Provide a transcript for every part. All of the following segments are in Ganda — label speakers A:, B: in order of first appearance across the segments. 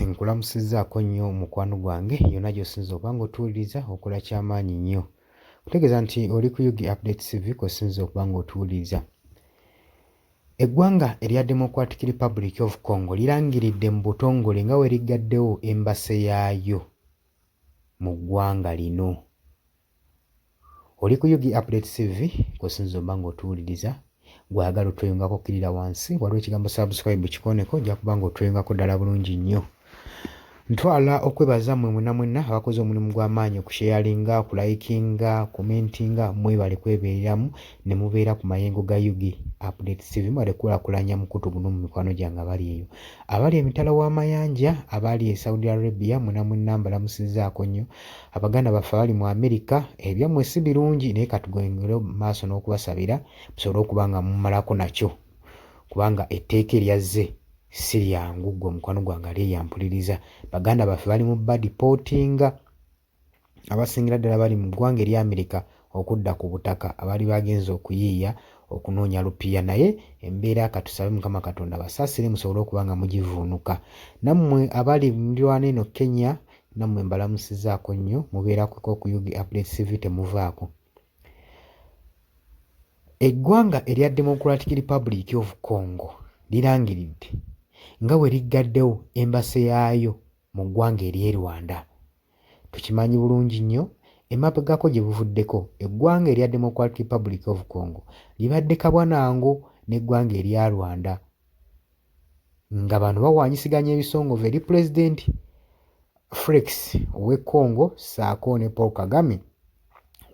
A: Nkulamusizzaako nnyo mukwano gwange yonna gy'osinza okuba ng'otuwuliriza okola ky'amaanyi nnyo. Kutegeeza nti oli ku UG Updates TV kw'osinza okuba ng'otuwuliriza. Eggwanga erya Democratic Republic of Congo lirangiridde mu butongole nga we liggaddewo embase yaayo mu ggwanga lino. Oli ku UG Updates TV kw'osinza okuba ng'otuwuliriza. Gwagala otweyungako okkirira wansi waliwo ekigambo subscribe kikoneko ojja kuba ng'otweyungako ddala bulungi nnyo. Ntwala okwebaza mmwe mwenna abakoze omulimu gw'amaanyi okusharinga, okulayikinga, komentinga, mwebale kwebeereramu ne mubeera ku mayengo ga UG Updates TV mwebale kulaakulanya mukutu guno mu mikwano gyange abali eyo. Abali emitala w'amayanja, abali e Saudi Arabia mwenna mbalamusizzaako nnyo. Abaganda baffe abali mu America ebyammwe si birungi naye katugongere mu maaso n'okubasabira musobole okuba nga mumalako nakyo kubanga etteeka eryazze si lyangu ggwe omukwano gwange ali eyampuliriza. Baganda baffe bali mu badipotinga abasingira ddala bali mu ggwanga erya America okudda ku butaka abali bagenza okuyiiya okunoonya lupiya naye embeera katusabe Mukama Katonda basaasire musobole okuba nga mugivuunuka. Nammwe abali muliraano eno Kenya nammwe mbalamusizzaako nnyo mubeerako ku UG Updates TV temuvaako. Eggwanga erya Democratic Republic of Congo lirangiridde nga we liggaddewo embase yaayo mu ggwanga ery'e Rwanda. Tukimanyi bulungi nnyo emabegako gye buvuddeko eggwanga erya Democratic Republic of Congo libadde kabwanango n'eggwanga erya Rwanda nga bano bawaanyisiganya ebisongovu eri Pulezidenti Felix ow'e Congo ssaako ne Paul Kagame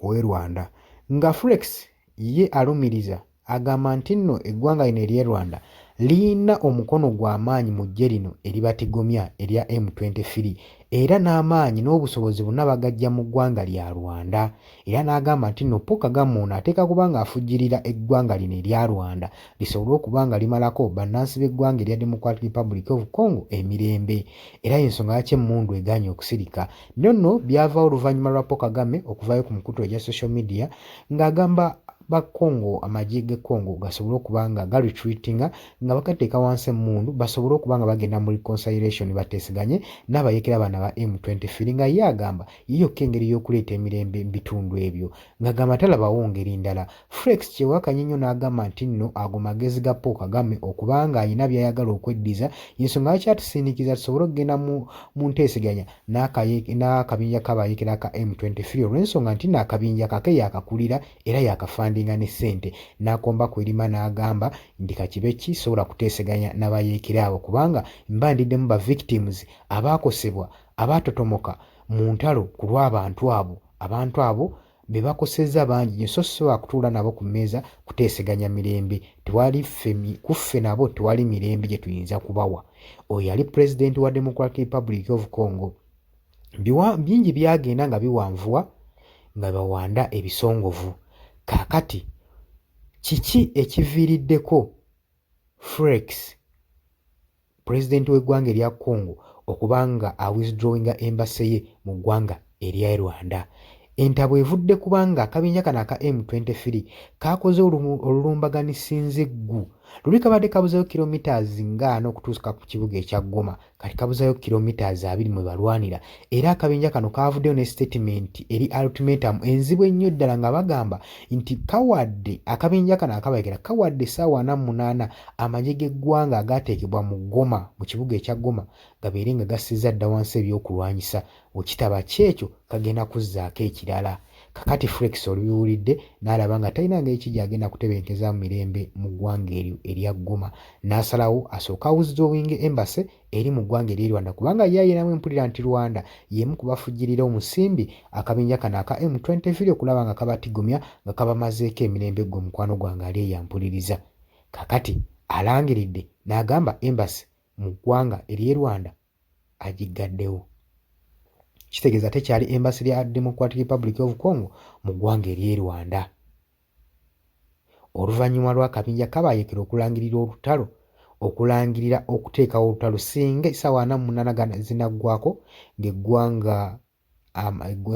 A: ow'e Rwanda nga Felix ye alumiriza agamba nti nno eggwanga lino ery'e Rwanda liyina omukono gw'amaanyi mu ggye lino eribatigomya erya M23 era n'amaanyi n'obusobozi bonna bagajja mu ggwanga lya Rwanda era n'agamba nti nno Paul Kagame ono ateeka kuba nga afujjirira eggwanga lino erya Rwanda lisobole okuba nga limalako bannansi b'eggwanga erya Democratic Republic of Congo emirembe era y'ensonga lwaki emmundu egaanye okusirika. Nno byavaawo oluvannyuma lwa Paul Kagame okuvaayo ku mukutu egya social media ng'agamba ba Congo amagye ge Congo gasobole okuba nga retreatinga nga bagateeka wansi emmundu basobole okuba nga bagenda mu reconciliation bateeseganye n'abayeekera bano aba M23 nga ye agamba yokka engeri y'okuleeta emirembe mu bitundu ebyo ng'agamba talabawo ngeri ndala. Felix Kyewakanya nnyo n'agamba nti nno ago magezi ga Paul Kagame okuba nga alina by'ayagala okweddiza y'ensonga lwaki atusindikiza tusobole okugenda mu nteeseganya n'akabinja k'abayeekera ka M23 olw'ensonga nti nno akabinja kake yaakakulira era yaakafandinga ne ssente n'akomba kw'erima n'agamba nti kakibe kisobola kuteeseganya n'abayeekera abo kubanga mbandiddemu ba victims abaakosebwa abaatotomoka mu ntalo ku lw'abantu abo. Abantu abo be bakosezza bangi nnyo so sisobola kutuula nabo ku mmeeza kuteeseganya mirembe kuffe nabo tewali mirembe gye tuyinza kubawa. Oyo yali Pulezidenti wa Democratic Republic of Congo. Bingi byagenda nga biwanvuwa nga bawanda ebisongovu. Kaakati kiki ekiviiriddeko Felix Pulezidenti w'eggwanga erya Congo okuba nga awithdrawinga embase ye mu ggwanga erya Rwanda? Entabo evudde kubanga akabinja kano aka M23 kaakoze olulumbaganisinzeggu luli kabadde kabuzayo kilometers nga 4 okutuuka ku kibuga ekya Goma kati kabuzayo kilometers 20 mwe balwanira era akabinja kano kaavuddeyo ne statement eri ultimatum enzibu ennyo ddala nga bagamba nti kawadde akabinja kano akabayekera kawadde essaawa 48 amagye g'eggwanga agaateekebwa mu Goma mu kibuga ekya Goma gabeere nga gassizza dda wansi ebyokulwanyisa okitaba kyekyo kagenda kuzzaako ekirala. Kakati Felix olubiwulidde n'alaba nga talina ngeri ki gy'agenda kutebenkeza mu mirembe mu ggwanga eryo erya Goma n'asalawo asooka withdrawing embase eri mu ggwanga erya Rwanda kubanga ye ayinamu empulira nti Rwanda y'emu ku bafujjirira omusimbi akabinja kano aka M23 okulaba nga kabatigomya nga kabamazeeko emirembe gwe mukwano gwange ali eyampuliriza. Kakati alangiridde n'agamba embase mu ggwanga erya Rwanda agiggaddewo. Kitegeeza tekyali embasi lya Democratic Republic of Congo mu ggwanga ery'e Rwanda. Oluvannyuma lw'akabinja kabaayekera okulangirira okuteekawo olutalo singa essaawa 48 zinaggwako ng'eggwanga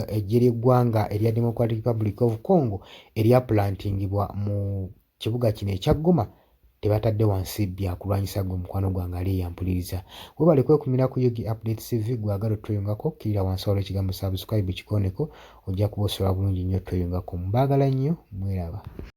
A: eggye ly'eggwanga erya Democratic Republic of Congo eryapulantingibwa mu kibuga kino ekya Goma tebatadde wansi byakulwanyisa gwe mukwano gwange ali eyampuliriza. Webale kwekumira ku Yogi Updates TV gwagala otweyungako, kirira wansi waliwo ekigambo subscribe kikooneko, ojja kuba osobola bulungi nnyo otweyungako. Mbaagala nnyo, mweraba.